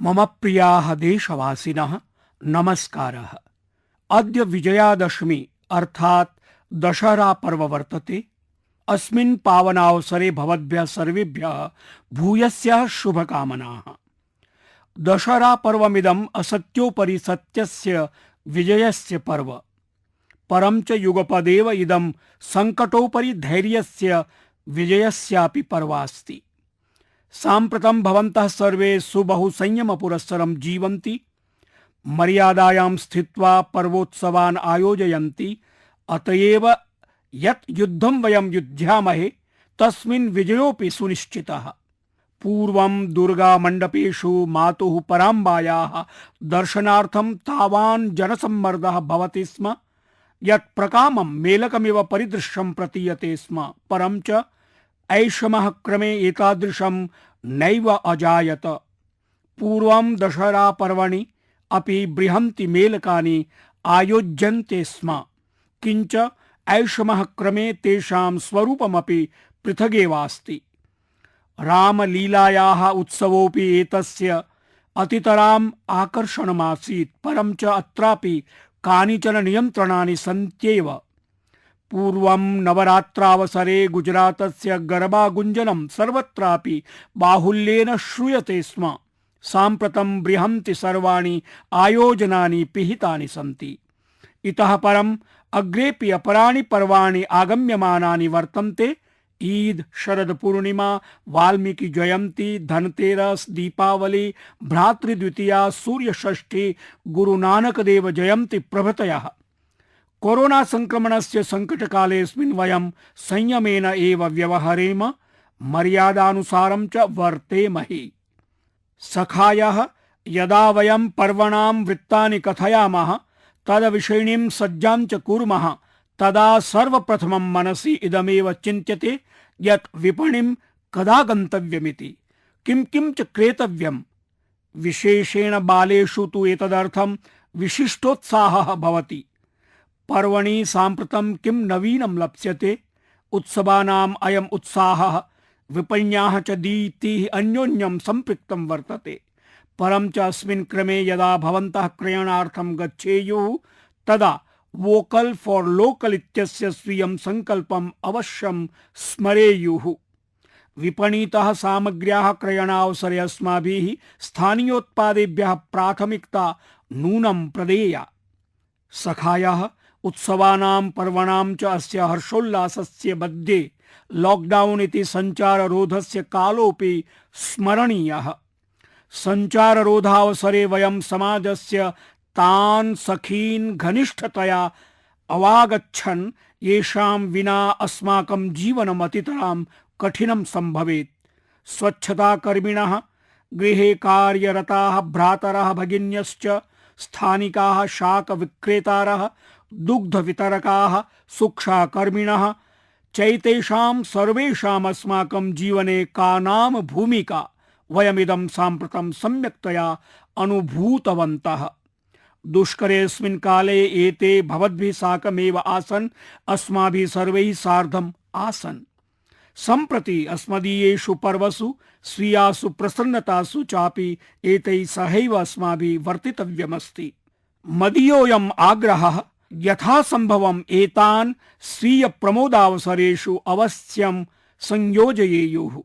मम प्रियाः देशवासिनः नमस्कारः। अद्य विजयादशमी अर्थात दशहरा पर्व वर्तते। अस्मिन् पावनावसरे भवद्भ्यः सर्वेभ्यः भूयस्याः शुभकामनाः। दशहरा पर्वमिदम् असत्योपरि सत्यस्य विजयस्य पर्व। परं च युगपदेव इदं संकटोपरि धैर्यस्य विजयस्यापि पर्वास्ति। साम्प्रतं भवन्तः सर्वे सुबहु संयमपुरस्सरं जीवन्ति, मर्यादायां स्थित्वा पर्वोत्सवान् आयोजयन्ति। अतएव यत् युद्धं वयं युध्यामहे तस्मिन् विजयोऽपि सुनिश्चितः। पूर्वं दुर्गामण्डपेषु मातुः पराम्बायाः दर्शनार्थं तावान् जनसम्मर्दः भवति स्म यत् प्रकामं मेलकमिव परिदृश्यं प्रतीयते स्म। परं च ऐषमः क्रमे एतादृशं नैव अजायत। पूर्वं दशहरा पर्वणि अपि बृहन्ति मेलकानि आयोज्यन्ते स्म, किञ्च ऐषमः क्रमे तेषां स्वरूपमपि पृथगेवास्ति। रामलीलायाः उत्सवोऽपि एतस्य अतितराम् आकर्षणमासीत्। परं च अत्रापि कानिचन नियन्त्रणानि सन्त्येव। पूर्वं नवरात्रावसरे गुजरातस्य गरबा गुञ्जनं सर्वत्रापि बाहुल्येन श्रूयते स्म। साम्प्रतं बृहन्ति सर्वाणि आयोजनानि पिहितानि सन्ति। इतः परम् अग्रेपि अपराणि पर्वाणि आगम्यमानानि वर्तन्ते। ईद, शरद पूर्णिमा, वाल्मीकि जयंती, धनतेरस, दीपावली, भ्रातृद्वितीया, सूर्यषष्ठी, गुरुनानक देव जयंती प्रभृतयः। कोरोना संक्रमणस्य संकटकालेऽस्मिन् वयं संयमेन एव व्यवहरेम, मर्यादानुसारं च वर्तेमहि। सखायः, यदा वयं पर्वणां वृत्तानि कथयामः, तद्विषयिणीं सज्जां च कुर्मः, तदा सर्वप्रथमं मनसि इदमेव चिन्त्यते यत् विपणिं कदा गन्तव्यमिति, किं किं च क्रेतव्यम्। विशेषेण बालेषु तु एतदर्थं विशिष्टोत्साहः भवति। पर्वणि साम्प्रतं किं नवीनं लप्स्यते, उत्सवानाम् अयम् उत्साहः विपण्याः च दीप्तिः अन्योन्यं सम्पृक्तं वर्तते। परं च अस्मिन् क्रमे यदा भवन्तः क्रयणार्थं गच्छेयुः तदा वोकल फॉर लोकल इत्यस्य स्वीयं संकल्पम् अवश्यं स्मरेयुः। विपणितः सामग्र्याः क्रयणावसरे अस्माभिः स्थानीयोत्पादेभ्यः प्राथमिकता नूनं प्रदेया। सखायः, उत्सवानां पर्वणां च अस्य हर्षोल्लासस्य मध्ये लॉकडाउन इति संचाररोधस्य कालोऽपि स्मरणीयः। संचाररोधावसरे वयं समाजस्य तान् सखीन् घनिष्ठतया अवागच्छन् येषां विना अस्माकं जीवनम् अतितरां कठिनं सम्भवेत्। स्वच्छताकर्मिणः, गृहे कार्यरताः भ्रातरः भगिन्यश्च, स्थानिकाः शाकविक्रेतारः, दुग्धवितरकाः, शिक्षाकर्मिणः चैतेषां सर्वेषाम् अस्माकं जीवने का नाम भूमिका वयमिदं साम्प्रतं सम्यक्तया अनुभूतवन्तः। दुष्करेऽस्मिन् काले एते भवद्भिः साकमेव आसन्, अस्माभिः सर्वैः सार्धम् आसन्। सम्प्रति अस्मदीयेषु पर्वसु स्वीयासु प्रसन्नतासु चापि एतैः सहैव अस्माभिः वर्तितव्यमस्ति। मदीयोऽयम् आग्रहः यथासम्भवम् एतान् स्वीय प्रमोदावसरेषु अवश्यं संयोजयेयुः।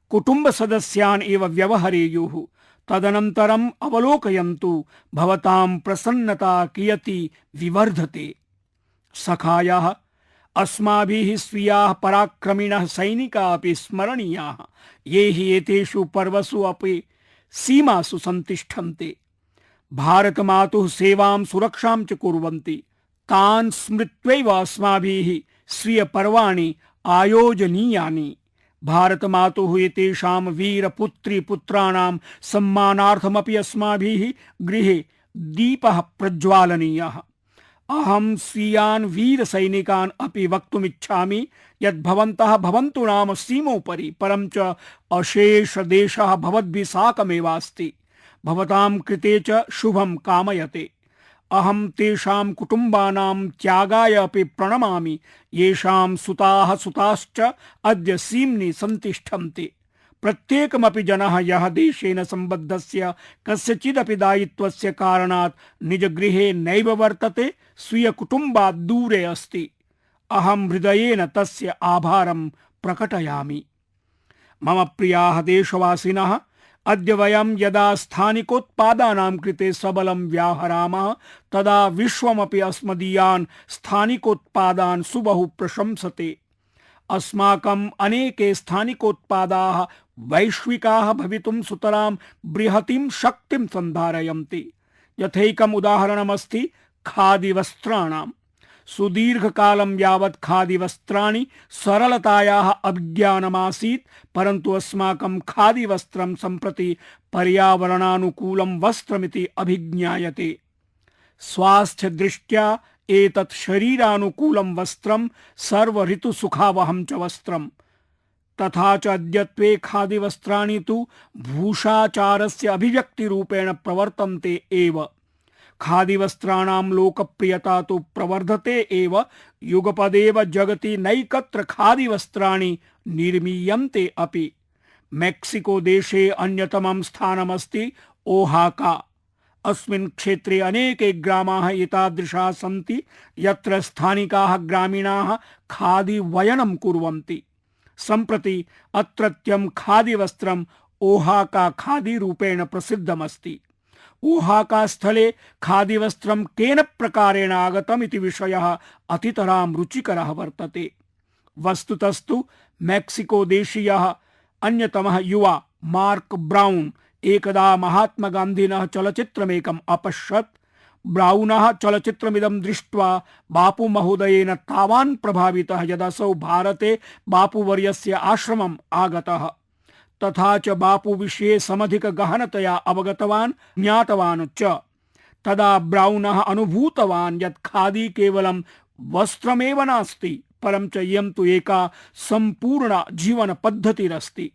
कुटुम्बसदस्यान् एव व्यवहरेयुः। तदनन्तरम् अवलोकयन्तु भवतां प्रसन्नता कियती विवर्धते। सखायः, अस्माभिः स्वीयाः पराक्रमिणः सैनिकाः अपि स्मरणीयाः, ये हि एतेषु पर्वसु अपि सीमासु सन्तिष्ठन्ते। भारतमातुः सेवां सुरक्षां च कुर्वन्ति। तान् स्मृत्वैव अस्माभिः स्वीयपर्वाणि आयोजनीयानि। भारतमातुः एतेषां वीरपुत्री-पुत्राणां सम्मानार्थमपि अस्माभिः गृहे दीपः प्रज्वालनीयः। अहं स्वीयान् वीरसैनिकान् अपि वक्तुमिच्छामि यत् भवन्तः भवन्तु नाम सीमोपरि, परं च अशेषदेशः भवद्भिः साकमेवास्ति। भवतां कृते च शुभं कामयते। अहं तेषां कुटुम्बानां त्यागाय अपि प्रणमामि, येषां सुताः सुताश्च अद्य सीम्नि सन्तिष्ठन्ति। प्रत्येकमपि जनः यः देशेन सम्बद्धस्य कस्यचिदपि दायित्वस्य कारणात् निजगृहे नैव वर्तते, स्वीयकुटुम्बात् दूरे अस्ति, अहं हृदयेन तस्य आभारं प्रकटयामि। मम प्रियाः देशवासिनः, अद्य वयं यदा स्थानिकोत्पादानां कृते सबलं व्याहरामः तदा विश्वमपि अस्मदीयान् स्थानिकोत्पादान् सुबहु प्रशंसते। अस्माकम् अनेके स्थानिकोत्पादाः वैश्विकाः भवितुं सुतरां बृहतीं शक्तिं सन्धारयन्ति। यथैकम् उदाहरणमस्ति खादिवस्त्राणां। सुदीर्घकालं यावत् खादिवस्त्राणि सरलतायाः अभिज्ञानमासीत्, परन्तु अस्माकं खादिवस्त्रं सम्प्रति पर्यावरणानुकूलं वस्त्रमिति अभिज्ञायते। स्वास्थ्यदृष्ट्या एतत् शरीरानुकूलं वस्त्रं, सर्व ऋतुसुखावहं च वस्त्रम्। तथा च अद्यत्वे खादिवस्त्राणि तु भूषाचारस्य अभिव्यक्तिरूपेण प्रवर्तन्ते एव। खादिवस्त्राणां लोकप्रियता तु प्रवर्धते एव। युगपदेव जगति नैकत्र खादिवस्त्राणि निर्मीयन्ते अपि। मेक्सिको देशे अन्यतमं स्थानमस्ति ओहाका। अस्मिन् क्षेत्रे अनेके ग्रामाः एतादृशाः सन्ति यत्र स्थानिकाः ग्रामीणाः खादिवयनं कुर्वन्ति। सम्प्रति अत्रत्यं खादिवस्त्रम् ओहाका खादी रूपेण प्रसिद्धमस्ति। ओहाका स्थले खादिवस्त्रं केन प्रकारेण आगतम् इति विषयः अतितरां रुचिकरः वर्तते। वस्तुतस्तु मेक्सिको देशीयः अन्यतमः युवा मार्क ब्राउन एकदा महात्मा गान्धिनः चलचित्रमेकम् अपश्यत्। ब्राउनः चलचित्रमिदं दृष्ट्वा बापू महोदयेन तावान् प्रभावितः यदसौ भारते बापूवर्यस्य आश्रमम् आगतः। तथा च बापू विषये समधिक गहनतया अवगतवान्, ज्ञातवान् च। तदा ब्राउनः अनुभूतवान् यत् खादी केवलं वस्त्रमेव नास्ति, परं च इयं तु एका सम्पूर्णा जीवनपद्धतिरस्ति।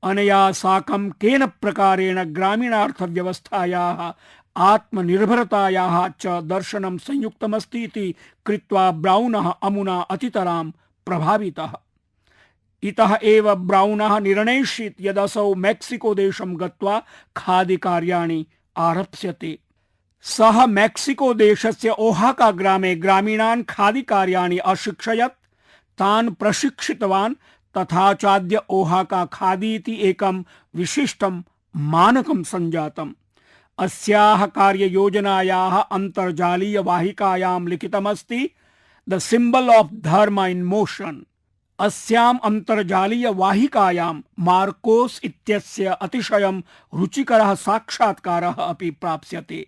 अनया साकं केन प्रकारेण ग्रामीणार्थव्यवस्थायाः आत्मनिर्भरतायाः च दर्शनं संयुक्तमस्ति इति कृत्वा ब्राउनः अमुना अतितरां प्रभावितः। इतः एव ब्राउनः निर्णयिष्यत् यदसौ मेक्सिको देशं गत्वा खादिकार्याणि आरप्स्यते। सः मेक्सिको देशस्य ओहाका ग्रामे ग्रामीणान् खादिकार्याणि अशिक्षयत्, तान् प्रशिक्षितवान्। तथा चाद्य ओहाका खादी इति एकं विशिष्टं मानकं सञ्जातम्। अस्याः कार्ययोजनायाः अन्तर्जालीय वाहिकायां लिखितमस्ति द सिम्बल ऑफ धर्म इन मोशन। अस्याम् अन्तर्जालीय वाहिकायां मार्कोस इत्यस्य अतिशयं रुचिकरः साक्षात्कारः अपि प्राप्स्यते।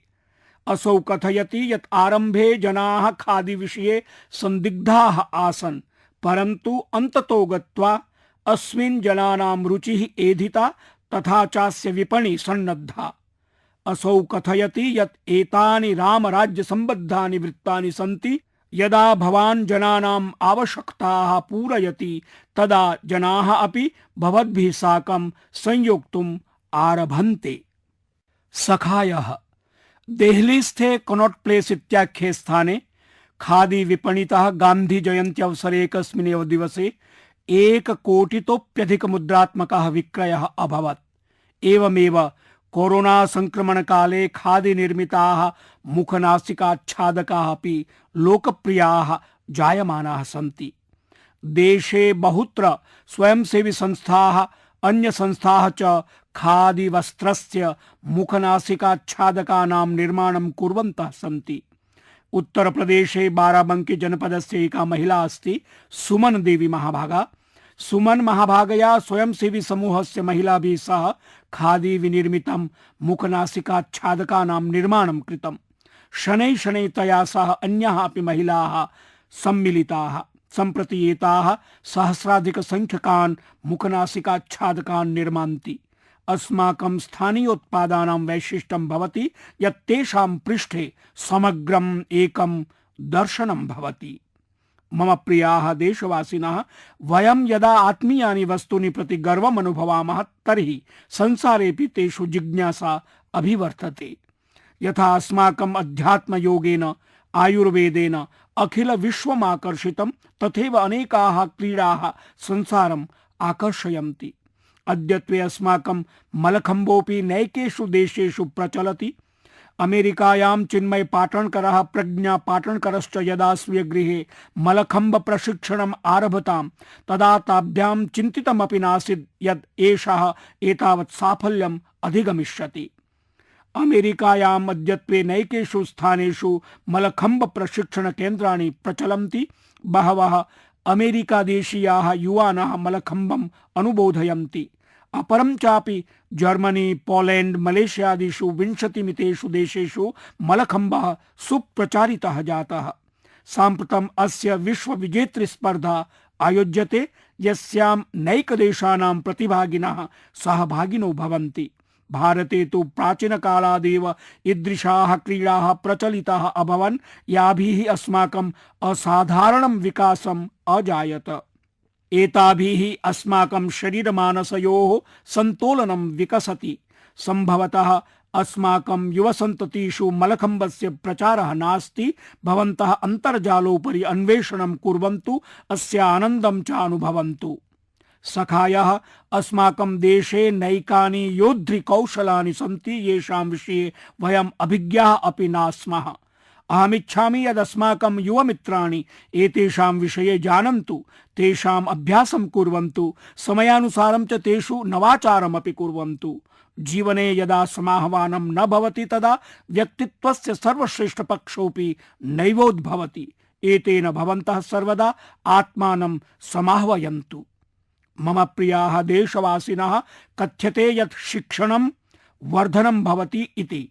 असौ कथयति यत् आरम्भे जनाः खादी विषये संदिग्धाः आसन्, परन्तु अन्ततो गत्वा अस्मिन् जनानां रुचिः एधिता, तथा चास्य विपणि सन्नद्धा। असौ कथयति यत् एतानि रामराज्य सम्बद्धानि वृत्तानि सन्ति। यदा भवान् जनानाम् आवश्यकताः पूरयति तदा जनाः अपि भवद्भिः साकं संयोक्तुम् आरभन्ते। सखायः। देहलीस्थे कनॉट प्लेस इत्याख्ये स्थाने खादी विपणितः गांधी जयंती अवसरे एकस्मिन् एव दिवसे 1 कोटितोप्यधिक मुद्रात्मकः विक्रयः अभवत्। एवमेव कोरोना संक्रमण काले खादी निर्मिताः मुखनासिकाच्छादकाः अपि लोकप्रियाः जायमानाः सन्ति। देशे बहुत्र स्वयंसेवी संस्थाः, अन्य संस्थाः च खादी वस्त्रस्य मुखनासिकाच्छादकानां निर्माणं कुर्वन्तः सन्ति। उत्तर प्रदेशे बाराबंकी जनपदस्य एका महिला अस्ति सुमन देवी महाभागा। सुमन महाभागया स्वयंसेवी समूहस्य महिलाभिः सह खादी विनिर्मितं मुखनासिकाच्छादकानां निर्माणं कृतम्। शनैः शनैः तया सह अन्याः अपि महिलाः सम्मिलिताः। सम्प्रति एताः सहस्राधिकसंख्यकान् मुखनासिकाच्छादकान् निर्मान्ति। अस्माकं स्थानीयोत्पादानां वैशिष्ट्यं भवति यत् तेषां पृष्ठे समग्रम् एकं दर्शनं भवति। मम प्रियाः देशवासिनः, वयं यदा आत्मीयानि वस्तूनि प्रति गर्वम् अनुभवामः तर्हि संसारेऽपि तेषु जिज्ञासा अभिवर्धते। यथा अस्माकम् अध्यात्मयोगेन आयुर्वेदेन अखिल विश्वम् आकर्षितं, तथैव अनेकाः क्रीडाः संसारम् आकर्षयन्ति। अद्यत्वे अस्माकं मलखम्बोऽपि नैकेषु देशेषु प्रचलति। अमेरिकायां चिन्मय पाटणकरः प्रज्ञा पाटणकरश्च यदा स्वीयगृहे मलखम्ब प्रशिक्षणम् आरभतां तदा ताभ्यां चिन्तितमपि नासीत् यत् एषः एतावत् साफल्यम् अधिगमिष्यति। अमेरिकायाम् अद्यत्वे नैकेषु स्थानेषु मलखम्ब प्रशिक्षण केन्द्राणि प्रचलन्ति। बहवः अमेरिकादेशीयाः युवानः मलखम्बम् अनुबोधयन्ति। अपरं चापि जर्मनी, पोलैंड, मलेशियादिषु 20मितेषु देशेषु मलखम्बः सुप्रचारितः जातः। साम्प्रतम् अस्य विश्वविजेतृ स्पर्धा आयोज्यते यस्यां नैकदेशानां प्रतिभागिनः सहभागिनो भवन्ति। भारते तु प्राचीनकालादेव ईदृशाः क्रीडाः प्रचलिताः अभवन् याभिः अस्माकम् असाधारणं विकासम् अजायत। एताभिः अस्माकं शरीरमानसयोः सन्तोलनं विकसति। सम्भवतः अस्माकं युवसन्ततिषु मलखम्बस्य प्रचारः नास्ति। भवन्तः अन्तर्जालोपरि अन्वेषणं कुर्वन्तु, अस्य आनन्दं च अनुभवन्तु। सखायः अस्माकं देशे नैकानि योद्धृकौशलानि सन्ति येषां विषये वयम् अभिज्ञाः अपि न स्मः। अहमिच्छामि यदस्माकं युवमित्राणि एतेषां विषये जानन्तु, तेषाम् अभ्यासं कुर्वन्तु, समयानुसारं च तेषु नवाचारमपि कुर्वन्तु। जीवने यदा समाह्वानं न भवति तदा व्यक्तित्वस्य सर्वश्रेष्ठपक्षोऽपि नैवोद्भवति। एतेन भवन्तः सर्वदा आत्मानं समाह्वयन्तु। मम प्रियाः देशवासिनः, कथ्यते यत् शिक्षणं वर्धनं भवति इति।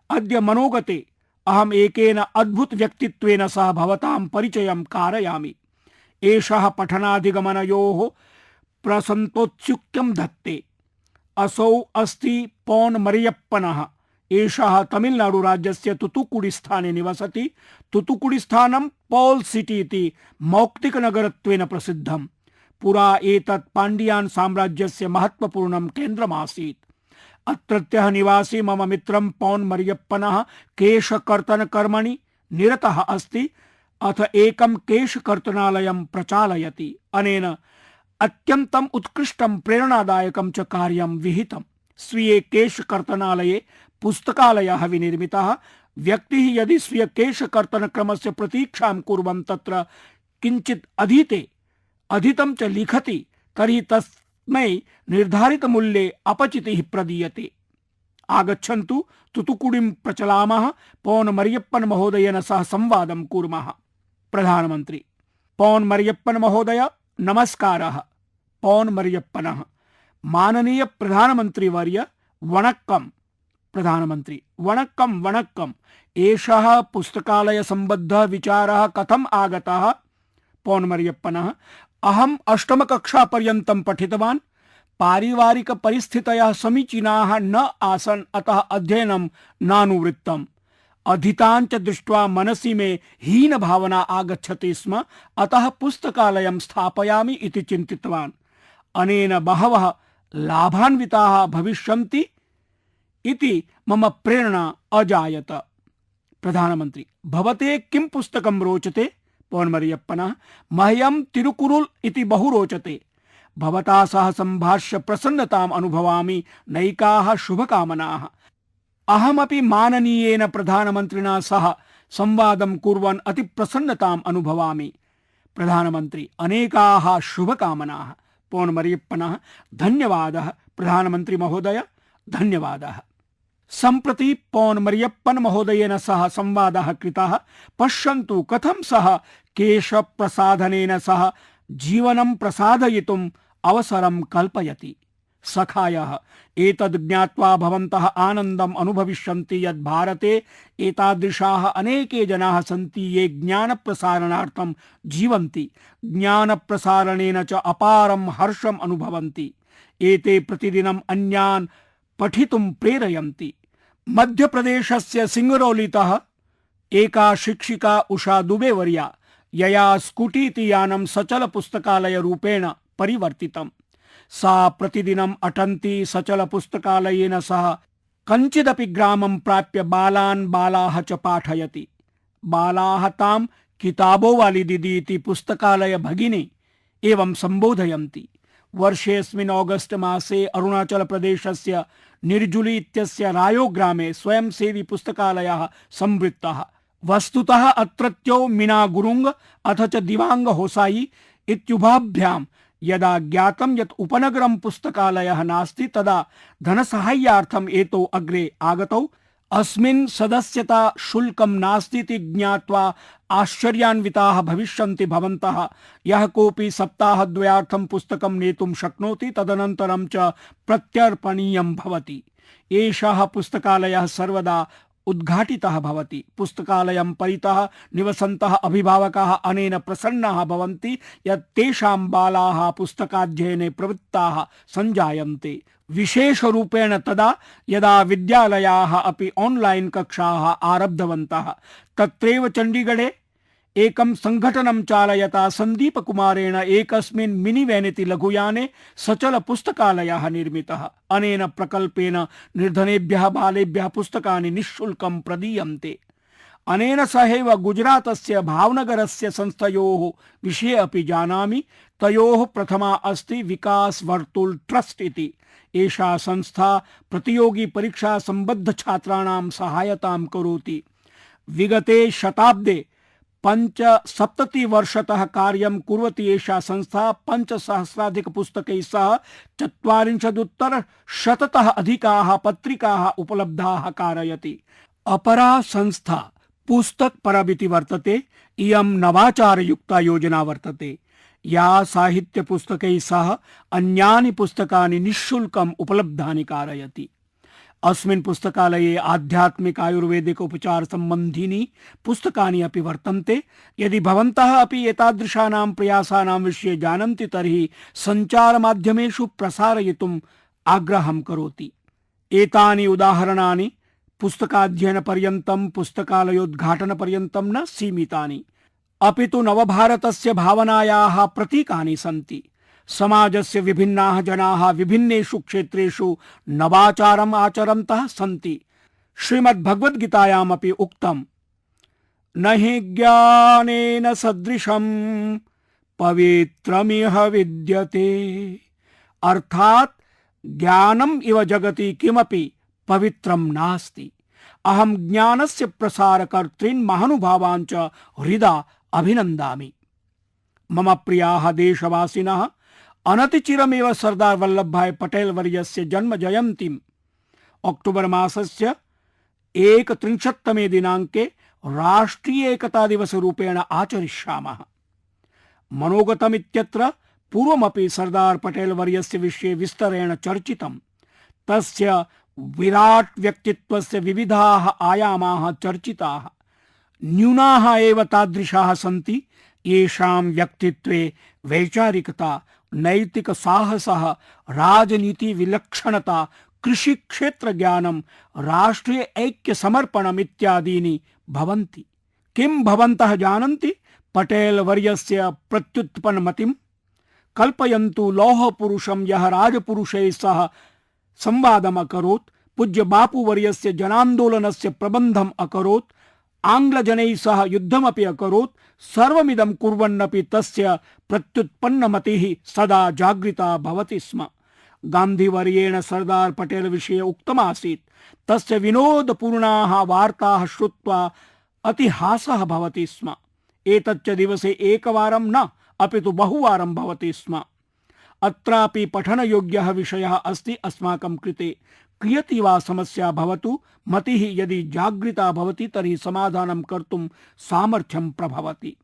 अद्य मनोगते अहम् एकेन अद्भुत व्यक्तित्वेन सह भवतां परिचयं कारयामि। एषः पठनाधिगमनयोः प्रसन्तोत्सुक्यं धत्ते। असौ अस्ति पौन् मरियप्पनः। एषः तमिलनाडुराज्यस्य तुतुकुडिस्थाने निवसति। तुतुकुडिस्थानं पौल् सिटी इति मौक्तिकनगरत्वेन प्रसिद्धम्। पुरा एतत् पाण्डियान् साम्राज्यस्य महत्वपूर्णं केन्द्रमासीत्। अत्रत्यः निवासी मम मित्रं पौन् मरियप्पनः केशकर्तनकर्मणि निरतः अस्ति। अथ एकं केशकर्तनालयं प्रचालयति। अनेन अत्यन्तम् उत्कृष्टं प्रेरणादायकं च कार्यं विहितम्। स्वीये केशकर्तनालये पुस्तकालयः विनिर्मितः। व्यक्तिः यदि स्वीय केशकर्तनक्रमस्य प्रतीक्षां कुर्वन् तत्र किञ्चित् अधितं च लिखति तर्हि तस्मै निर्धारितमूल्ये अपचितिः प्रदीयते। आगच्छन्तु तुतुकुडिं प्रचलामः। पौन् मरियप्पन महोदयेन सह संवादं कुर्मः। प्रधानमन्त्री: पौन् मरियप्पन महोदय, नमस्कारः। पौन् मरियप्पनः: माननीय प्रधानमंत्री वर्य, वणक्कम। प्रधानमंत्री: वणक्कम वणक्कम। एषः पुस्तकालय संबद्धः विचारः कथम् आगतः? पौन् मरियप्पनः: अहम् अष्टमकक्षापर्यन्तं पठितवान्। पारिवारिक परिस्थितयः समीचीनाः न आसन्, अतः अध्ययनं नानुवृत्तम्। अधीताञ्च दृष्ट्वा मनसि मे हीनभावना आगच्छति स्म, अतः पुस्तकालयं स्थापयामि इति चिन्तितवान्। अनेन बहवः लाभान्विताः भविष्यन्ति इति मम प्रेरणा अजायत। प्रधानमन्त्री: भवते किं पुस्तकं रोचते? पौन् मरियप्पनः: मह्यं तिरुकुरुल् इति बहु रोचते। भवता सह सम्भाष्य प्रसन्नताम् अनुभवामि। नैकाः शुभकामनाः। अहमपि माननीयेन प्रधानमन्त्रिणा सह संवादं कुर्वन् अति प्रसन्नताम् अनुभवामि। प्रधानमन्त्री: अनेकाः शुभकामनाः। पौन् मरियप्पनः: धन्यवादः प्रधानमन्त्री महोदय, धन्यवादः। सम्प्रति पौन् मरियप्पन महोदयेन सह संवादः कृतः। पश्यन्तु कथं सः केशप्रसाधनेन सह जीवनं प्रसादयितुम् अवसरं कल्पयति। सखायः, एतद् ज्ञात्वा भवन्तः आनन्दम् अनुभविष्यन्ति यत् भारते एतादृशाः अनेके जनाः सन्ति ये ज्ञानप्रसारणार्थं जीवन्ति, ज्ञानप्रसारणेन च अपारं हर्षम् अनुभवन्ति। एते प्रतिदिनम् अन्यान् पठितुं प्रेरयन्ति। मध्यप्रदेशस्य सिंगरौलीतः एका शिक्षिका उषा दुबे वर्या, यया स्कूटी इति यानं सचल पुस्तकालय रूपेण परिवर्तितम्। सा प्रतिदिनम् अटन्ती सचल पुस्तकालयेन सह कञ्चिदपि ग्रामं प्राप्य बालान् बालाः च पाठयति। बालाः तां किताबो वाली दीदी इति पुस्तकालय भगिनी एवं संबोधयन्ति। वर्षेऽस्मिन् ऑगस्ट मासे अरुणाचल प्रदेशस्य निर्जुली इत्यस्य रायो ग्रामे स्वयंसेवी पुस्तकालयः संवृत्तः। वस्तुतः अत्रत्यो मीना गुरुंग अथ च दिवांग होसाई इत्युभाभ्यां यदा ज्ञातं यत् उपनगरं पुस्तकालयः नास्ति तदा धनसाहाय्यार्थम् एतौ अग्रे आगतौ। अस्मिन् सदस्यता शुल्कं नास्तीति ज्ञात्वा आश्चर्यान्विताः भविष्यन्ति भवन्तः। यः कोऽपि सप्ताहद्वयार्थं पुस्तकं नेतुं शक्नोति तदनन्तरं च प्रत्यर्पणीयं भवति। एषः पुस्तकालयः सर्वदा उद्घाटितः भवति। पुस्तकालयं परितः निवसन्तः अभिभावकाः अनेन प्रसन्नाः भवन्ति यत् तेषां बालाः पुस्तकाध्ययने प्रवृत्ताः सञ्जायन्ते। विशेषरूपेण तदा यदा विद्यालयाः अपि ऑनलाइन कक्षाः आरब्धवन्तः। तत्रैव चण्डीगढे एकं संघटनं चालयता संदीप कुमारेण एकस्मिन् मिनिवेन् इति लघुयाने सचल पुस्तकालयः निर्मितः। अनेन प्रकल्पेन निर्धनेभ्यः बालेभ्यः पुस्तकानि निःशुल्कं प्रदीयन्ते। अनेन सहैव गुजरातस्य भावनगरस्य संस्थयोः विषये अपि जानामि। तयोः प्रथमा अस्ति विकास वर्तुल ट्रस्ट इति। एषा संस्था प्रतियोगी परीक्षा संबद्ध छात्राणां सहायतां करोति। विगते शताब्दे 75 वर्षतः कार्यं कुर्वती एषा संस्था 5,000 पुस्तकैः सह 40 अधिकाः पत्रिकाः उपलब्धाः कारयति। अपरा संस्था पुस्तक परब इति वर्तते। इयं नवाचारयुक्ता योजना वर्तते या साहित्य पुस्तकैः सह अन्यानि पुस्तकानि निःशुल्कम् उपलब्धानि कारयति। अस्मिन् पुस्तकालये आध्यात्मिक आयुर्वेदिक उपचार सम्बन्धीनि पुस्तकानि अपि वर्तन्ते। यदि भवन्तः अपि एतादृशानां प्रयासानां विषये जानन्ति तर्हि सञ्चारमाध्यमेषु प्रसारयितुम् आग्रहं करोति। एतानि उदाहरणानि पुस्तकाध्ययनपर्यन्तं पुस्तकालयोद्घाटनपर्यन्तं न सीमितानि, अपि तु नवभारतस्य भावनायाः प्रतीकानि सन्ति। समाजस्य विभिन्नाः जनाः विभिन्नेषु क्षेत्रेषु नवाचारम् आचरन्तः सन्ति। श्रीमद्भगवद्गीतायामपि उक्तं न हि ज्ञानेन सदृशं पवित्रमिह विद्यते। अर्थात् ज्ञानम् इव जगति किमपि पवित्रं नास्ति। अहं ज्ञानस्य प्रसारकर्तॄन् महानुभावान् च हृदा अभिनन्दामि। मम प्रियाः देशवासिनः, अनतिचिरमेव सरदार वल्लभभाई पटेल वर्यस्य जन्म जयन्तीम् अक्टोबर मासस्य 31 दिनाङ्के राष्ट्रीय एकता दिवस रूपेण आचरिष्यामः। मनोगतमित्यत्र पूर्वमपि सरदार पटेल वर्यस्य विषये विस्तरेण चर्चितम्। तस्य विराट व्यक्तित्वस्य विविधाः आयामाः चर्चिताः। न्यूनाः एव तादृशाः सन्ति येषां व्यक्तित्वे वैचारिकता, नैतिक साहसः, राजनीति विलक्षणता, कृषि क्षेत्र ज्ञानं, राष्ट्रीय ऐक्य समर्पणम् इत्यादीनि भवन्ति। किं भवन्तः जानन्ति पटेल वर्यस्य प्रत्युत्पन्नमतिं? कल्पयन्तु लौह पुरुषं यः राजपुरुषैः सह संवादम् अकरोत्, पूज्य बापू वर्यस्य जनान्दोलनस्य प्रबन्धम् अकरोत्, आङ्ग्लजनैः सह युद्धमपि अकरोत्। सर्वमिदं कुर्वन्नपि तस्य प्रत्युत्पन्नमतिः सदा जागृता भवति स्म। गान्धीवर्येण सरदार पटेल विषये उक्तमासीत् तस्य विनोदपूर्णाः वार्ताः श्रुत्वा अतिहासः भवति स्म। एतच्च दिवसे एकवारं न अपि तु बहुवारं भवति स्म। अत्रापि पठनयोग्यः विषयः अस्ति अस्माकं कृते। क्रियति वा समस्या भवतु, मतिः यदि जागृता भवति तर्हि समाधानं कर्तुं सामर्थ्यं प्रभवति।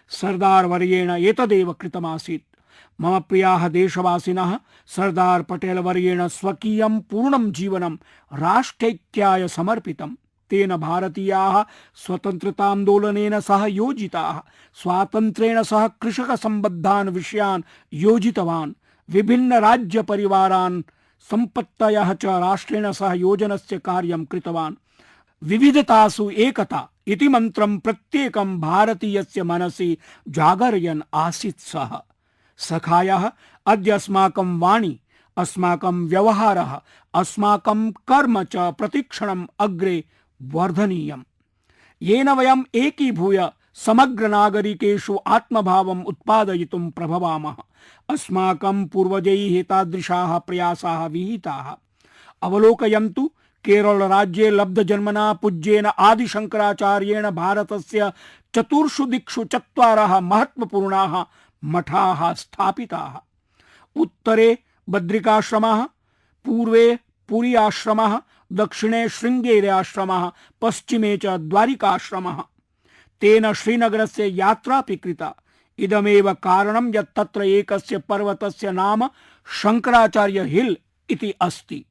सरदार वर्येण एतदेव कृतमासीत्। मम प्रियाः देशवासिनः, सरदार पटेल वर्येण स्वकीयं पूर्णं जीवनं राष्ट्रैक्याय समर्पितम्। तेन भारतीयाः स्वतन्त्रतान्दोलनेन सह योजिताः, स्वातन्त्र्येण सह कृषकसम्बद्धान् विषयान् योजितवान्, विभिन्न राज्य परिवारान् सम्पत्तयः च राष्ट्रेण सह योजनस्य कार्यं कृतवान्। विविधतासु एकता इति मन्त्रं प्रत्येकं भारतीयस्य मनसि जागरयन् आसीत् सः। सखायः, अद्य अस्माकं वाणी, अस्माकं व्यवहारः, अस्माकं कर्म च प्रतिक्षणम् अग्रे वर्धनीयम्, येन वयम् एकीभूय समग्र नागरिकेषु आत्मभावम् उत्पादयितुं प्रभवामः। अस्माकं पूर्वजैः तादृशाः प्रयासाः विहिताः। अवलोकयन्तु, केरल राज्ये लब्धजन्मना पूज्येन आदिशंकराचार्येण भारतस्य चतुर्षु दिक्षु चत्वारः महत्वपूर्णाः मठाः स्थापिताः। उत्तरे बद्रिकाश्रमः, पूर्वे पुरी आश्रमः, दक्षिणे शृंगेरी आश्रमः, पश्चिमे च द्वारिकाश्रमः। तेन श्रीनगरस्य यात्रापि कृता। इदमेव कारणं यत् तत्र एकस्य पर्वतस्य नाम शंकराचार्य हिल इति अस्ति।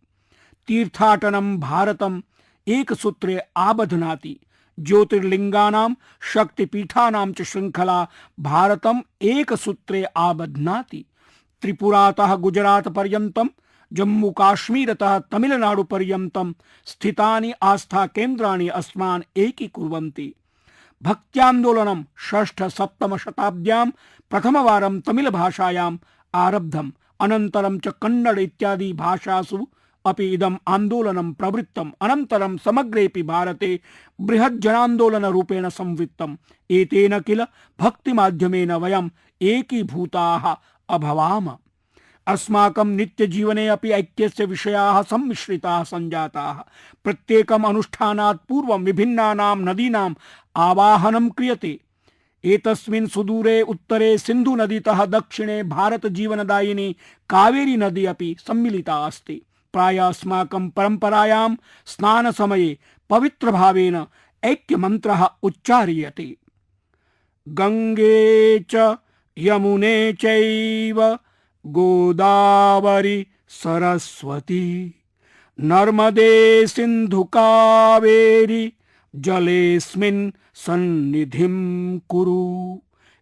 तीर्थाटनं भारतम् एकसूत्रे आबध्नाति। ज्योतिर्लिंगानां शक्तिपीठानां च श्रृंखला भारतम् एकसूत्रे आबध्नाति। त्रिपुरातः गुजरात पर्यन्तं, जम्मू काश्मीरतः तमिलनाडु पर्यन्तं स्थितानि आस्था केन्द्राणि अस्मान् एकीकुर्वन्ति। भक्त्यान्दोलनं षष्ठ-सप्तम शताब्द्यां प्रथमवारं तमिल भाषायाम् आरब्धम्। अनन्तरं च कन्नड इत्यादि भाषासु अपि इदम् आन्दोलनं प्रवृत्तम्। अनन्तरं समग्रेऽपि भारते बृहत् जनान्दोलन रूपेण संवृत्तम्। एतेन किल भक्तिमाध्यमेन वयम् एकीभूताः अभवाम। अस्माकं नित्यजीवने अपि ऐक्यस्य विषयाः सम्मिश्रिताः सञ्जाताः। प्रत्येकम् अनुष्ठानात् पूर्वं विभिन्नानां नदीनाम् आवाहनं क्रियते। एतस्मिन् सुदूरे उत्तरे सिन्धु नदीतः दक्षिणे भारत जीवनदायिनी कावेरी नदी अपि सम्मिलिता अस्ति। प्रायः अस्माकं परम्परायां स्नानसमये पवित्रभावेन ऐक्यमन्त्रः उच्चार्यते। गंगे च यमुने चैव गोदावरी सरस्वती नर्मदे सिन्धु कावेरी जलेस्मिन् सन्निधिं कुरु।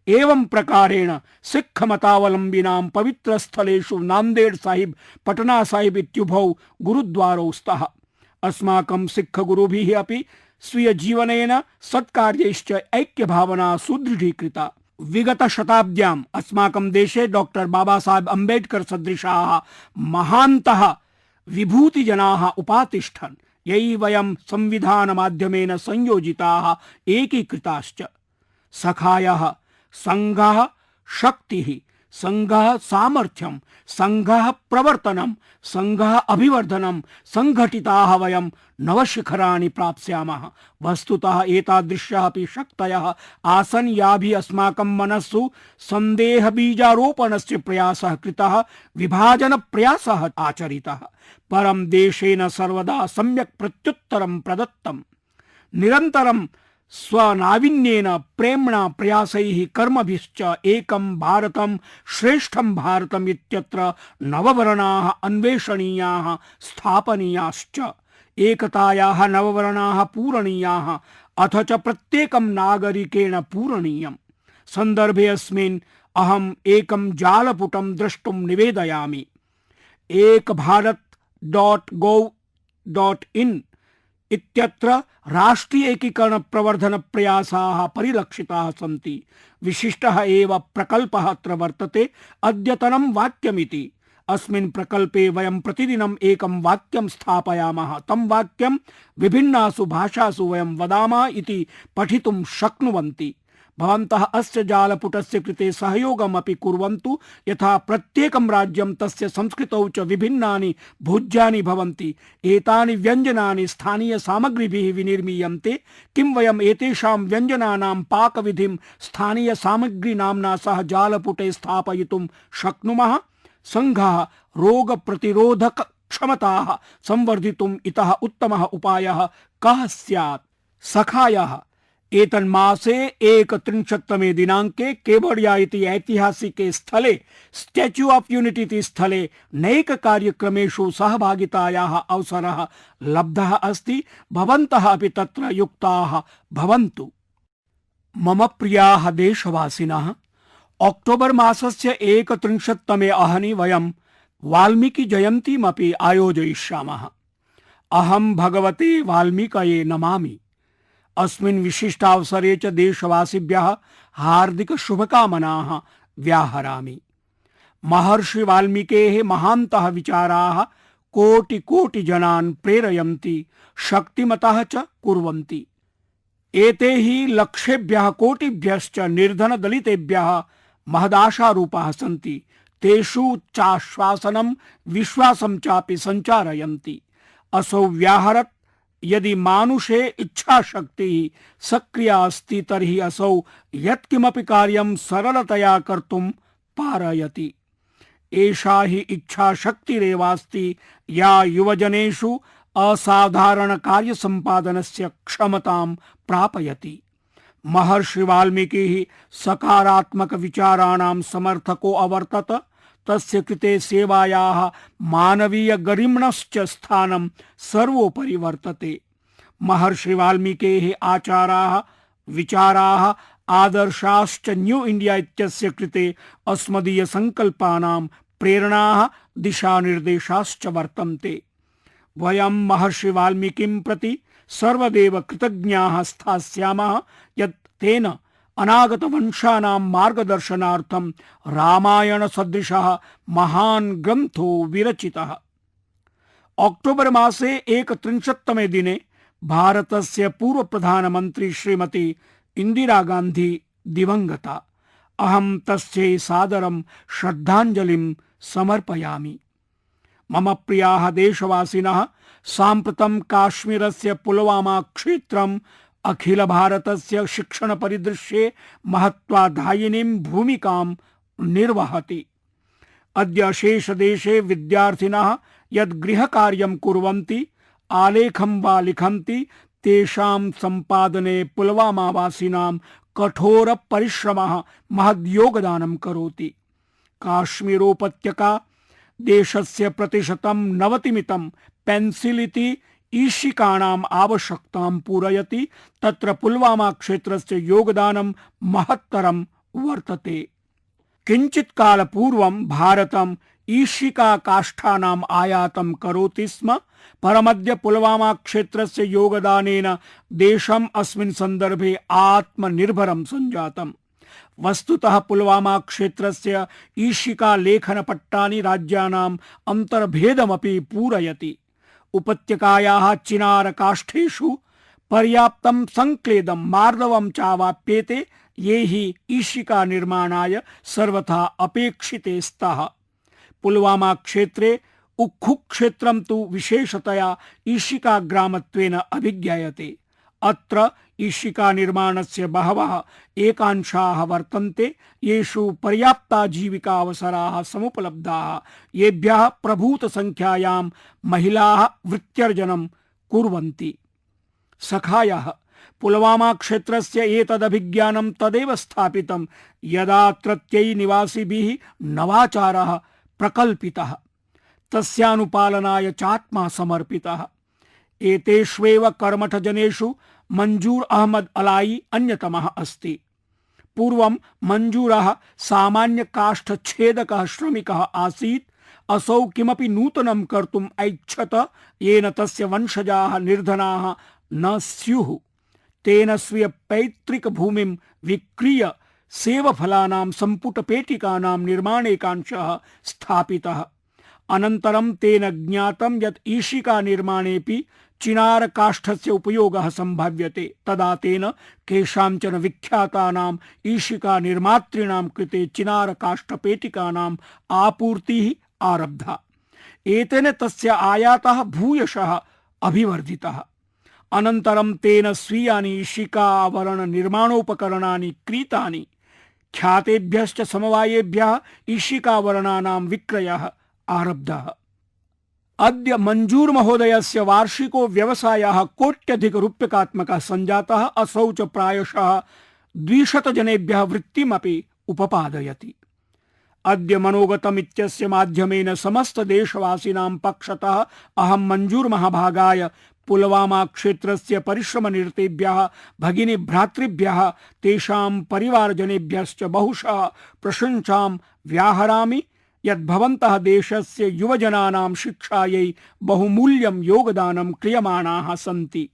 एवं प्रकारेण सिख मतावलंबिनां पवित्र स्थलेषु नांदेड़ साहिब, पटना साहिब इत्युभौ गुरुद्वारौ स्तः। अस्माकं सिख गुरुभिः अपि स्वीय जीवनेन सत्कार्यैश्च ऐक्य भावना सुदृढीकृता। विगत शताब्द्याम् अस्माकं देशे डॉक्टर बाबा साहेब अम्बेडकर सदृशाः महान्तः विभूतिजनाः उपातिष्ठन्। यैः वयं संविधान माध्यमेन संयोजिताः एकीकृताश्च। सखायः, संघः शक्तिः, संघः सामर्थ्यं, संघः प्रवर्तनं, संघः अभिवर्धनं, संघटिताः वयं नवशिखराणि प्राप्स्यामः। वस्तुतः एतादृश्यः अपि शक्तयः आसन् याभिः अस्माकं मनस्सु सन्देहबीजारोपणस्य प्रयासः कृतः, विभाजन प्रयासः आचरितः। परं देशेन सर्वदा सम्यक् प्रत्युत्तरं प्रदत्तम्। निरन्तरं स्वनाविन्येन प्रेम्णा प्रयासैः कर्मभिश्च एकं भारतं श्रेष्ठं भारतम् इत्यत्र नववर्णाः अन्वेषणीयाः स्थापनीयाश्च। एकतायाः नववर्णाः पूरणीयाः, अथ च प्रत्येकं नागरिकेण पूरणीयम्। सन्दर्भे अस्मिन् अहम् एकं जालपुटं द्रष्टुं निवेदयामि। ekbharat.gov.in इत्यत्र राष्ट्रीय एकीकरण प्रवर्धन प्रयासाः परिलक्षिताः सन्ति। विशिष्टः एव प्रकल्पः अत्र वर्तते। अद्यतनं वाक्यमिति। अस्मिन् प्रकल्पे वयं प्रतिदिनम् एकं वाक्यं स्थापयामः। तं वाक्यं विभिन्नासु भाषासु वयं वदामः इति पठितुं शक्नुवन्ति। भवन्तः अस्य जालपुटस्य कृते सहयोगमपि कुर्वन्तु, यथा प्रत्येकं राज्यं तस्य संस्कृतौ च विभिन्नानि भोज्यानि भवन्ति। एतानि व्यञ्जनानि स्थानीय सामग्रीभिः विनिर्मीयन्ते। किं वयम् एतेषां व्यञ्जनानां पाकविधिं स्थानीय सामग्री नाम्ना सह जालपुटे स्थापयितुं शक्नुमः? संघः रोग प्रतिरोधक क्षमताः संवर्धितुम् इतः उत्तमः उपायः कः स्यात्? सखायः एतन्मासे 31 दिनांके केवडिया इति ऐतिहासिके स्थले स्टैच्यू ऑफ यूनिटी इति स्थले नैक कार्यक्रमेषु सहभागितायाः अवसरः लब्धः अस्ति। भवन्तः अपि तत्र युक्ताः भवन्तु। मम प्रियाः देशवासिनः, अक्टोबर मासस्य 31 अहनि वयं वाल्मीकि जयन्तीमपि आयोजयिष्यामः। अहं भगवते वाल्मीकये नमामि। अस्मिन् विशिष्टावसरे च देशवासिभ्यः हार्दिक शुभकामनाः व्याहरामि। महर्षि वाल्मीकेः महान्तः विचाराः कोटि कोटि जनान् प्रेरयन्ति, शक्तिमतः च कुर्वन्ति। एते हि लक्षेभ्यः कोटिभ्यश्च निर्धन दलितेभ्यः महदाशारूपाः सन्ति। तेषु चाश्वासनं विश्वासं चापि संचारयन्ति। असौ व्याहरत् यदि मानुषे इच्छा शक्ति सक्रिया अस्ति तर्हि असौ यत्किमपि कार्यं सरलतया कर्तुं पारयति। एषा हि इच्छा शक्तिरेवास्ति या युवजनेषु असाधारण कार्य संपादनस्य क्षमतां प्रापयति। महर्षि वाल्मीकिः सकारात्मक विचाराणां समर्थको अवर्तत। तस्य कृते सेवायाः मानवीय गरिम्णश्च स्थानं सर्वोपरि वर्तते। महर्षि वाल्मीकेः आचाराः विचाराः आदर्शाश्च न्यू इंडिया इत्यस्य कृते अस्मदीय संकल्पानां प्रेरणाः दिशानिर्देशाश्च वर्तन्ते। वयं महर्षि वाल्मीकिं प्रति सर्वदेव कृतज्ञाः स्थास्यामः यत् तेन अनागत वंशानां मार्गदर्शनार्थं रामायण सदृशः महान् ग्रन्थो विरचितः। अक्टोबर मासे 31तमे दिने भारतस्य पूर्व प्रधानमन्त्री श्रीमती इंदिरा गांधी दिवंगता। अहं तस्यै सादरं श्रद्धाञ्जलिं समर्पयामि। मम प्रियाः देशवासिनः, साम्प्रतं काश्मीरस्य पुलवामा क्षेत्रम् अखिल भारतस्य शिक्षण परिदृश्ये महत्वाधायिनीं भूमिकां निर्वहति। अद्य अशेष देशे विद्यार्थिनः यद् गृहकार्यं कुर्वन्ति, आलेखं वा लिखन्ति, तेषां सम्पादने पुलवामावासिनां कठोर परिश्रमः महद्योगदानं करोति। काश्मीरोपत्यका देशस्य प्रतिशतं 90 पेन्सिल इति ईशिकाणाम् आवश्यकतां पूरयति। तत्र पुलवामा क्षेत्रस्य योगदानं महत्तरं वर्तते। किञ्चित् काल पूर्वं भारतम् ईशिका काष्ठानाम् आयातं करोति स्म, परमद्य पुलवामा क्षेत्रस्य योगदानेन देशम् अस्मिन् सन्दर्भे आत्मनिर्भरं सञ्जातम्। वस्तुतः पुलवामा क्षेत्रस्य ईशिका लेखनपट्टानि राज्यानाम् अन्तर्भेदमपि पूरयति। उपत्यकायाः चिनार काष्ठेषु पर्याप्तं संक्लेदं मार्दवं चावाप्येते, ये हि ईशिका निर्माणाय सर्वथा अपेक्षिते स्तः। पुलवामा क्षेत्रे उक्खु क्षेत्रं तु विशेषतया ईशिका ग्रामत्वेन अभिज्ञायते। अत्र ईशिका निर्माणस्य बहवः एकांशाः वर्तन्ते, येषु पर्याप्ता जीविका अवसराः समुपलब्धाः, येभ्यः प्रभूत संख्यायां महिलाः वृत्त्यर्जनं कुर्वन्ति। सखायः पुलवामा क्षेत्रस्य एतदभिज्ञानं तदेव स्थापितं यदा अत्रत्यै निवासिभिः नवाचारः प्रकल्पितः, तस्यानुपालनाय चात्मा समर्पितः। एतेष्वेव कर्मठजनेषु मंजूर अहमद अलाई अन्यतमः अस्ति। पूर्वं मंजूरः सामान्य काष्ठछेदकः श्रमिकः आसीत्। असौ किमपि नूतनं कर्तुम् ऐच्छत येन तस्य वंशजाः निर्धनाः न स्युः। तेन स्वीय पैतृक भूमिं विक्रीय सेवफलानां सम्पुटपेटिकानां निर्माणेकांशः स्थापितः। अनन्तरं तेन ज्ञातं यत् ईशिका निर्माणेऽपि चिनार काष्ठस्य उपयोगः सम्भाव्यते। तदा तेन केषाञ्चन विख्यातानां ईशिका निर्मातॄणां कृते चिनार काष्ठपेटिकानाम् आपूर्तिः आरब्धा। एतेन तस्य आयातः भूयशः अभिवर्धितः। अनन्तरं तेन स्वीयानि ईशिकावरण निर्माणोपकरणानि क्रीतानि। ख्यातेभ्यश्च समवायेभ्यः ईशिकावरणानां विक्रयः आरब्धः। अद्य मंजूर महोदयस्य वार्षिको व्यवसायः कोट्यधिकरूप्यकात्मकः सञ्जातः। असौ च प्रायशः 200 जनेभ्यः वृत्तिमपि उपपादयति। अद्य मनोगतम् इत्यस्य माध्यमेन समस्त देशवासिनां पक्षतः अहं मंजूर महाभागाय पुलवामा क्षेत्रस्य परिश्रमनिरतेभ्यः भगिनी भ्रातृभ्यः तेषां परिवारजनेभ्यश्च बहुशः प्रशंसां व्याहरामि यद्भवन्तः देशस्य युवजनानां शिक्षायै बहुमूल्यं योगदानं क्रियमाणाः सन्ति।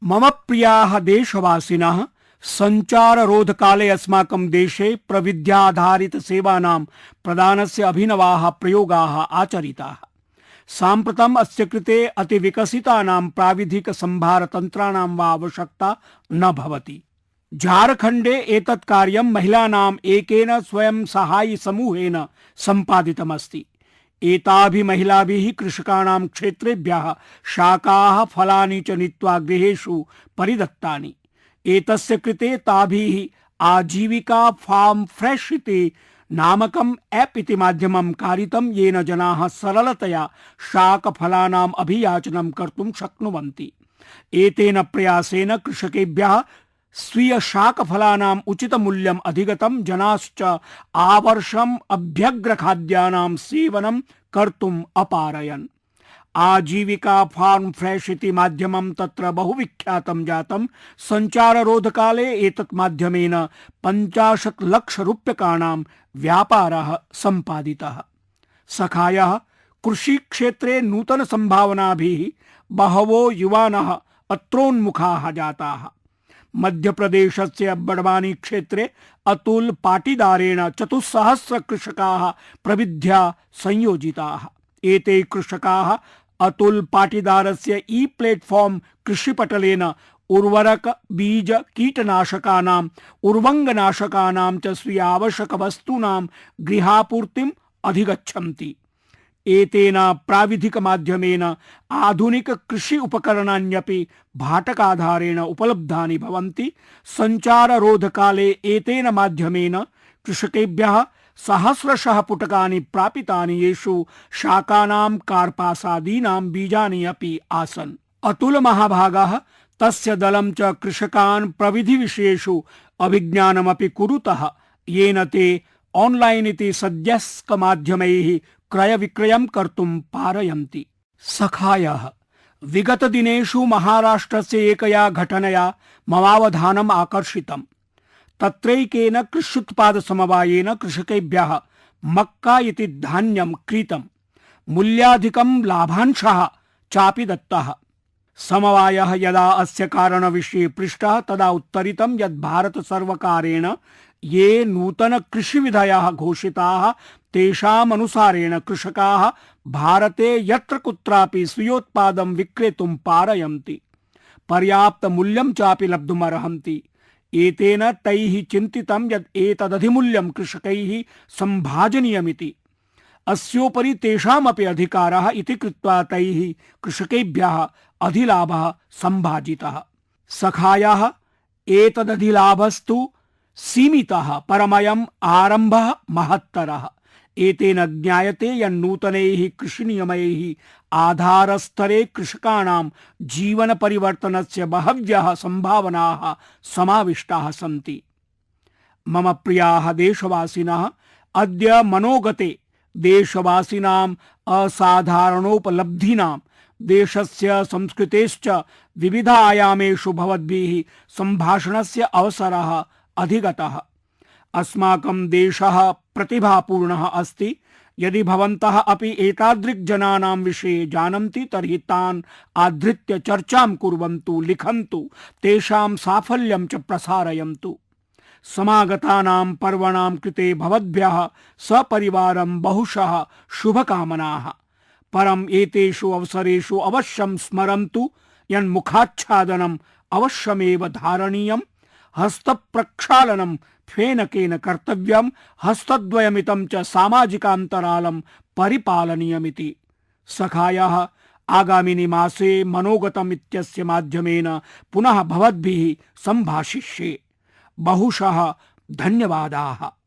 मम प्रियाः देशवासिनः, सञ्चाररोधकाले अस्माकं देशे प्रविध्याधारित सेवानां प्रदानस्य अभिनवाः प्रयोगाः आचरिताः। साम्प्रतम् अस्य कृते अतिविकसितानां प्राविधिक संभारतन्त्राणां वा आवश्यकता न भवति। झारखण्डे एतत् कार्यं महिलानाम् एकेन स्वयं सहाय्य समूहेन सम्पादितमस्ति। एताभिः महिलाभिः कृषकाणां क्षेत्रेभ्यः शाकाः फलानि च नीत्वा गृहेषु परिदत्तानि। एतस्य कृते ताभिः आजीविका फार्म फ्रेश इति नामकम् ऐप् इति माध्यमं कारितं, येन जनाः सरलतया शाकफलानाम् अभियाचनं कर्तुं शक्नुवन्ति। एतेन प्रयासेन कृषकेभ्यः स्वीय शाकफलानाम् उचितमूल्यम् अधिगतं, जनाश्च आवर्षम् अभ्यग्रखाद्यानां सेवनं कर्तुम् अपारयन्। आजीविका फार्म फ्रेश इति माध्यमं तत्र बहुविख्यातं जातं। सञ्चाररोधकाले एतत् माध्यमेन 50 लाख रूप्यकाणां व्यापारः सम्पादितः। सखायः कृषिक्षेत्रे नूतन संभावनाभिः बहवो युवानः अत्रोन्मुखाः जाताः। मध्यप्रदेशस्य बड़वानी क्षेत्रे अतुल पाटीदारेण 400 कृषकाः प्रविध्या संयोजिताः। एते कृषकाः अतुल पाटीदारस्य ई प्लेटफॉर्म कृषिपटलेन उर्वरक बीज कीटनाशकानां उर्वंगनाशकानां च स्वीय आवश्यक वस्तूनां गृहापूर्तिम् अधिगच्छन्ति। एतेन प्राविधिक माध्यमेन आधुनिक कृषि उपकरणान्यपि भाटकाधारेण उपलब्धानि भवन्ति। सञ्चाररोधकाले एतेन माध्यमेन कृषकेभ्यः सहस्रशः पुटकानि प्रापितानि, येषु शाकानां कार्पासादीनां बीजानि अपि आसन्। अतुल महाभागः तस्य दलं च कृषकान् प्रविधि विषयेषु अभिज्ञानमपि कुरुतः, येन ते ऑनलाइन इति सद्यस्क माध्यमैः क्रय विक्रयं कर्तुं पारयन्ति। सखायः विगत दिनेषु महाराष्ट्रस्य एकया घटनया ममावधानम् आकर्षितम्। तत्रैकेन कृष्युत्पाद समवायेन कृषकेभ्यः मक्का इति धान्यं क्रीतं, मूल्याधिकं लाभांशः चापि दत्तः। समवायः यदा अस्य कारणविषये पृष्टः तदा उत्तरितं यत् भारत सर्वकारेण ये नूतन कृषिविधयः घोषिताः तेषाम् अनुसारेण कृषकाः भारते यत्र कुत्रापि स्वीयोत्पादं विक्रेतुं पारयन्ति, पर्याप्त मूल्यं चापि लब्धुमर्हन्ति। एतेन तैः चिन्तितं यत् एतदधिमूल्यं कृषकैः सम्भाजनीयमिति। अस्योपरि तेषामपि अधिकारः इति कृत्वा तैः कृषकेभ्यः अधिलाभः सम्भाजितः। सखायः एतदधिलाभस्तु सीमितः, परमयम् आरम्भः महत्तरः। एतेन ज्ञायते यन्नूतनैः कृषिनियमैः आधारस्तरे कृषकाणां जीवन परिवर्तनस्य बहव्यः संभावनाः समाविष्टाः सन्ति। मम प्रियाः देशवासिनः, अद्य मनोगते देशवासिनाम् असाधारणोपलब्धीनां देशस्य संस्कृतेश्च विविध आयामेषु भवद्भिः सम्भाषणस्य अवसरः अधिगतः। अस्माकं देशः प्रतिभापूर्णः अस्ति। यदि भवन्तः अपि एतादृक् जनानां विषये जानन्ति तर्हि तान् आधृत्य चर्चां कुर्वन्तु, लिखन्तु, तेषां साफल्यं च प्रसारयन्तु। समागतानां पर्वणां कृते भवद्भ्यः सपरिवारं बहुशः शुभकामनाः। परम् एतेषु अवसरेषु अवश्यं स्मरन्तु यन्मुखाच्छादनम् अवश्यमेव धारणीयम्, हस्तप्रक्षालनं फेनकेन कर्तव्यं, हस्तद्वयमितं च सामाजिकान्तरालं परिपालनीयमिति। सखायः आगामिनि मासे मनोगतम् इत्यस्य माध्यमेन पुनः भवद्भिः सम्भाषिष्ये। बहुशः धन्यवादाः।